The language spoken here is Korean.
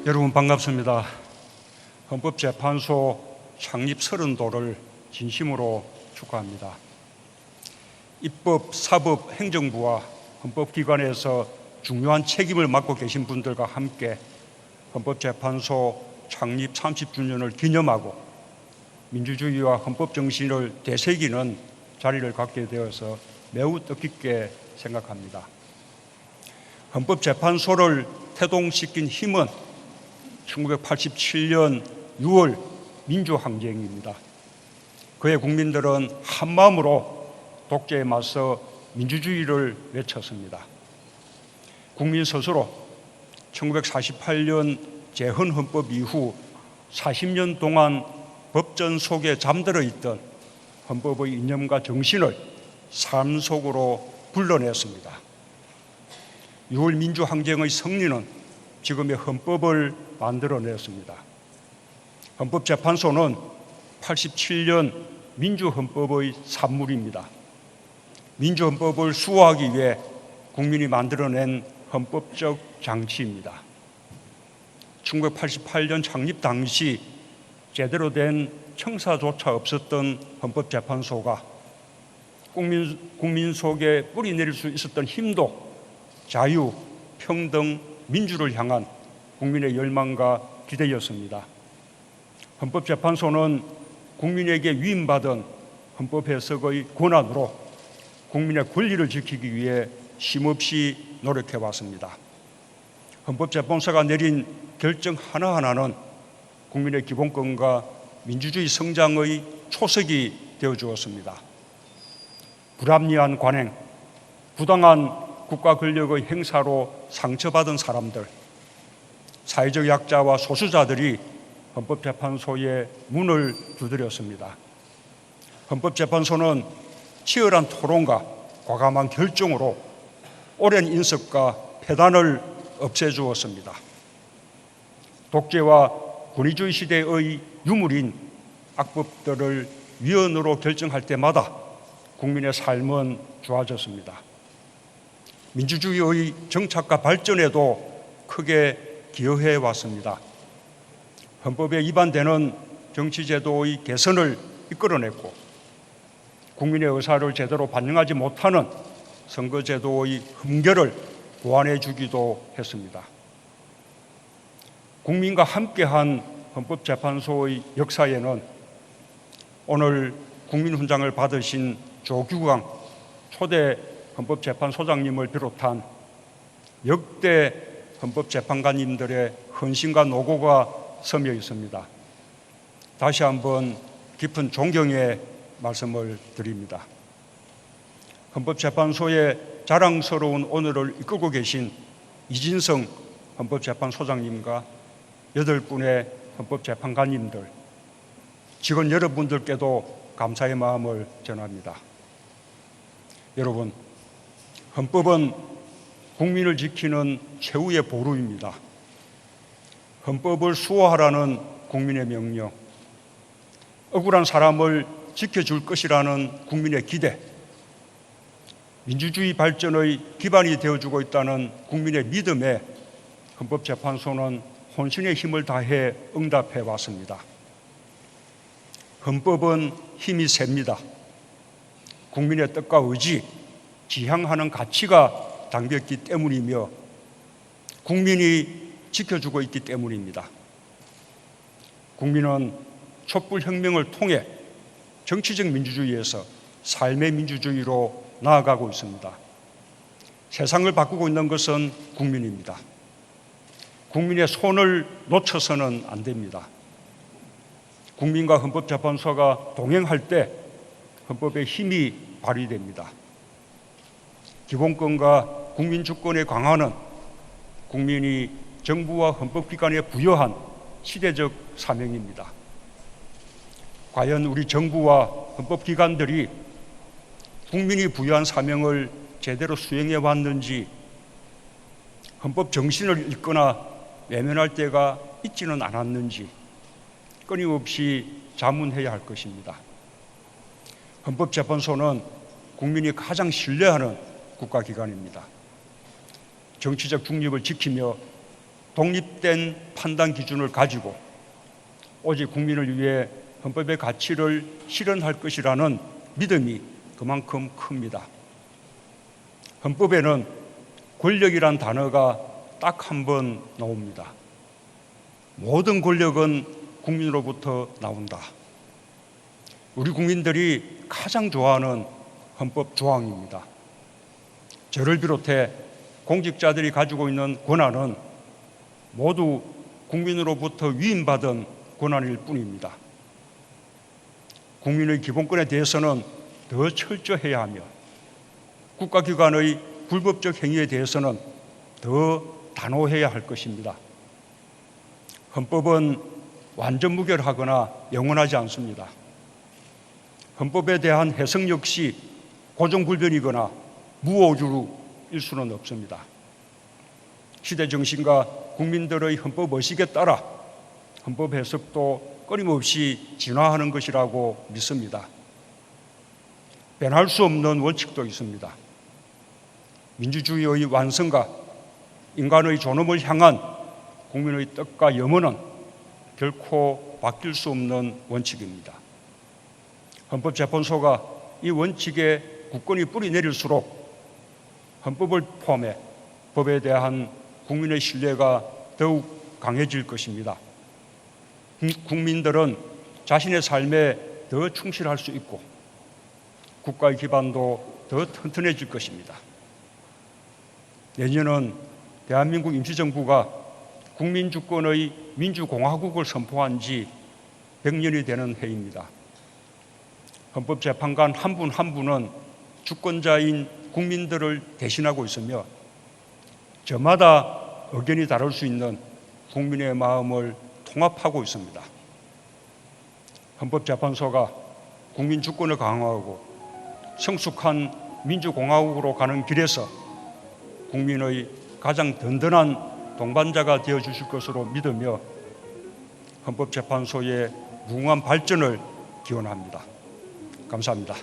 여러분 반갑습니다. 헌법재판소 창립 30도를 진심으로 축하합니다. 입법, 사법, 행정부와 헌법기관에서 중요한 책임을 맡고 계신 분들과 함께 헌법재판소 창립 30주년을 기념하고 민주주의와 헌법정신을 되새기는 자리를 갖게 되어서 매우 뜻깊게 생각합니다. 헌법재판소를 태동시킨 힘은 1987년 6월 민주항쟁입니다. 그의 국민들은 한마음으로 독재에 맞서 민주주의를 외쳤습니다. 국민 스스로 1948년 재헌헌법 이후 40년 동안 법전 속에 잠들어 있던 헌법의 이념과 정신을 삶 속으로 불러냈습니다. 6월 민주항쟁의 승리는 지금의 헌법을 만들어냈습니다. 헌법재판소는 87년 민주헌법의 산물입니다. 민주헌법을 수호하기 위해 국민이 만들어낸 헌법적 장치입니다. 1988년 창립 당시 제대로 된 청사조차 없었던 헌법재판소가 국민 속에 뿌리내릴 수 있었던 힘도 자유, 평등, 민주를 향한 국민의 열망과 기대였습니다. 헌법재판소는 국민에게 위임받은 헌법 해석의 권한으로 국민의 권리를 지키기 위해 쉼없이 노력해 왔습니다. 헌법재판소가 내린 결정 하나하나는 국민의 기본권과 민주주의 성장의 초석이 되어 주었습니다. 불합리한 관행, 부당한 국가 권력의 행사로 상처받은 사람들, 사회적 약자와 소수자들이 헌법재판소의 문을 두드렸습니다. 헌법재판소는 치열한 토론과 과감한 결정으로 오랜 인습과 폐단을 없애주었습니다. 독재와 권위주의 시대의 유물인 악법들을 위헌으로 결정할 때마다 국민의 삶은 좋아졌습니다. 민주주의의 정착과 발전에도 크게 기여해 왔습니다. 헌법에 위반되는 정치제도의 개선을 이끌어냈고 국민의 의사를 제대로 반영하지 못하는 선거제도의 흠결을 보완해 주기도 했습니다. 국민과 함께한 헌법재판소의 역사에는 오늘 국민훈장을 받으신 조규광 초대 헌법재판소장님을 비롯한 역대 헌법재판관님들의 헌신과 노고가 서며 있습니다. 다시 한번 깊은 존경의 말씀을 드립니다. 헌법재판소의 자랑스러운 오늘을 이끌고 계신 이진성 헌법재판소장님과 8분의 헌법재판관님들, 직원 여러분들께도 감사의 마음을 전합니다. 여러분, 헌법은 국민을 지키는 최후의 보루입니다. 헌법을 수호하라는 국민의 명령, 억울한 사람을 지켜줄 것이라는 국민의 기대, 민주주의 발전의 기반이 되어주고 있다는 국민의 믿음에 헌법재판소는 혼신의 힘을 다해 응답해 왔습니다. 헌법은 힘이 셉니다. 국민의 뜻과 의지, 지향하는 가치가 담겼기 때문이며 국민이 지켜주고 있기 때문입니다. 국민은 촛불혁명을 통해 정치적 민주주의에서 삶의 민주주의로 나아가고 있습니다. 세상을 바꾸고 있는 것은 국민입니다. 국민의 손을 놓쳐서는 안 됩니다. 국민과 헌법재판소가 동행할 때 헌법의 힘이 발휘됩니다. 기본권과 국민주권의 강화는 국민이 정부와 헌법기관에 부여한 시대적 사명입니다. 과연 우리 정부와 헌법기관들이 국민이 부여한 사명을 제대로 수행해 왔는지 헌법 정신을 읽거나 외면할 때가 있지는 않았는지 끊임없이 자문해야 할 것입니다. 헌법재판소는 국민이 가장 신뢰하는 국가기관입니다. 정치적 중립을 지키며 독립된 판단 기준을 가지고 오직 국민을 위해 헌법의 가치를 실현할 것이라는 믿음이 그만큼 큽니다. 헌법에는 권력이란 단어가 딱 한 번 나옵니다. 모든 권력은 국민으로부터 나온다. 우리 국민들이 가장 좋아하는 헌법 조항입니다. 저를 비롯해 공직자들이 가지고 있는 권한은 모두 국민으로부터 위임받은 권한일 뿐입니다. 국민의 기본권에 대해서는 더 철저해야 하며 국가기관의 불법적 행위에 대해서는 더 단호해야 할 것입니다. 헌법은 완전 무결하거나 영원하지 않습니다. 헌법에 대한 해석 역시 고정불변이거나 무오류일 수는 없습니다. 시대 정신과 국민들의 헌법 의식에 따라 헌법 해석도 끊임없이 진화하는 것이라고 믿습니다. 변할 수 없는 원칙도 있습니다. 민주주의의 완성과 인간의 존엄을 향한 국민의 뜻과 염원은 결코 바뀔 수 없는 원칙입니다. 헌법재판소가 이 원칙에 굳건히 뿌리 내릴수록 헌법을 포함해 법에 대한 국민의 신뢰가 더욱 강해질 것입니다. 국민들은 자신의 삶에 더 충실할 수 있고 국가의 기반도 더 튼튼해질 것입니다. 내년은 대한민국 임시정부가 국민주권의 민주공화국을 선포한 지 100년이 되는 해입니다. 헌법재판관 한 분 한 분은 주권자인 국민들을 대신하고 있으며 저마다 의견이 다를 수 있는 국민의 마음을 통합하고 있습니다. 헌법재판소가 국민 주권을 강화하고 성숙한 민주공화국으로 가는 길에서 국민의 가장 든든한 동반자가 되어 주실 것으로 믿으며 헌법재판소의 무궁한 발전을 기원합니다. 감사합니다.